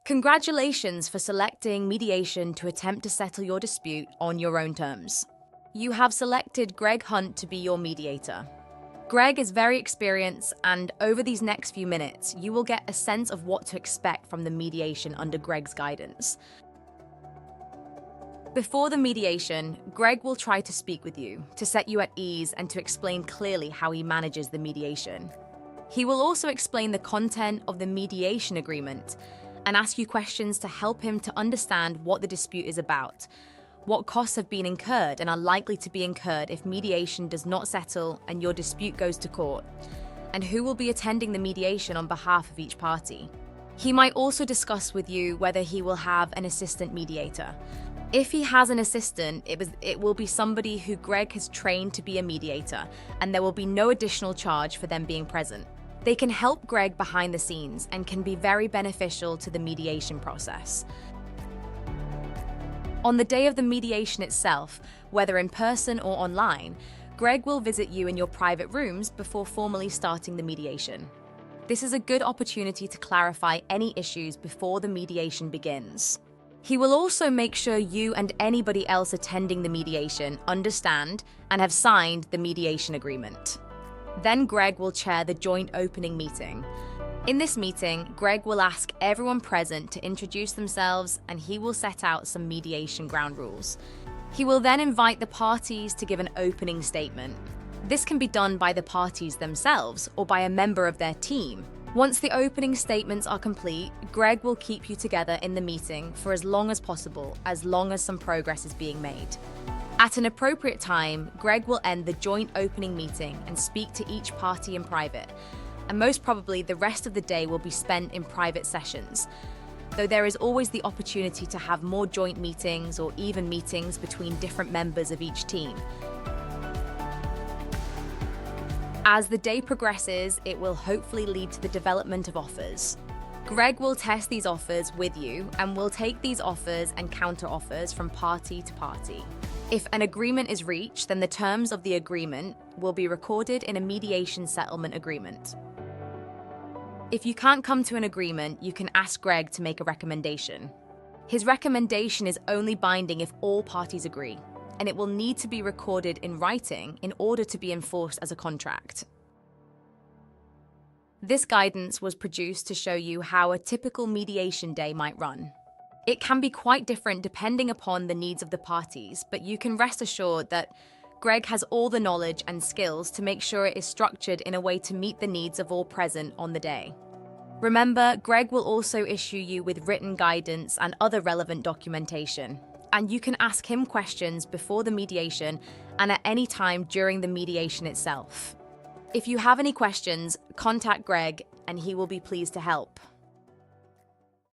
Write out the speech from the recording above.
Congratulations for selecting mediation to attempt to settle your dispute on your own terms. You have selected Gregg Hunt to be your mediator. Gregg is very experienced, and over these next few minutes, you will get a sense of what to expect from the mediation under Gregg's guidance. Before the mediation, Gregg will try to speak with you, to set you at ease and to explain clearly how he manages the mediation. He will also explain the content of the mediation agreement and ask you questions to help him to understand what the dispute is about, what costs have been incurred and are likely to be incurred if mediation does not settle and your dispute goes to court, and who will be attending the mediation on behalf of each party. He might also discuss with you whether he will have an assistant mediator. If he has an assistant, it will be somebody who Gregg has trained to be a mediator, and there will be no additional charge for them being present. They can help Gregg behind the scenes and can be very beneficial to the mediation process. On the day of the mediation itself, whether in person or online, Gregg will visit you in your private rooms before formally starting the mediation. This is a good opportunity to clarify any issues before the mediation begins. He will also make sure you and anybody else attending the mediation understand and have signed the mediation agreement. Then Gregg will chair the joint opening meeting. In this meeting, Gregg will ask everyone present to introduce themselves, and he will set out some mediation ground rules. He will then invite the parties to give an opening statement. This can be done by the parties themselves or by a member of their team. Once the opening statements are complete, Gregg will keep you together in the meeting for as long as possible, as long as some progress is being made. At an appropriate time, Gregg will end the joint opening meeting and speak to each party in private, and most probably the rest of the day will be spent in private sessions, though there is always the opportunity to have more joint meetings or even meetings between different members of each team. As the day progresses, it will hopefully lead to the development of offers. Gregg will test these offers with you and will take these offers and counter-offers from party to party. If an agreement is reached, then the terms of the agreement will be recorded in a mediation settlement agreement. If you can't come to an agreement, you can ask Gregg to make a recommendation. His recommendation is only binding if all parties agree, and it will need to be recorded in writing in order to be enforced as a contract. This guidance was produced to show you how a typical mediation day might run. It can be quite different depending upon the needs of the parties, but you can rest assured that Gregg has all the knowledge and skills to make sure it is structured in a way to meet the needs of all present on the day. Remember, Gregg will also issue you with written guidance and other relevant documentation, and you can ask him questions before the mediation and at any time during the mediation itself. If you have any questions, contact Gregg and he will be pleased to help.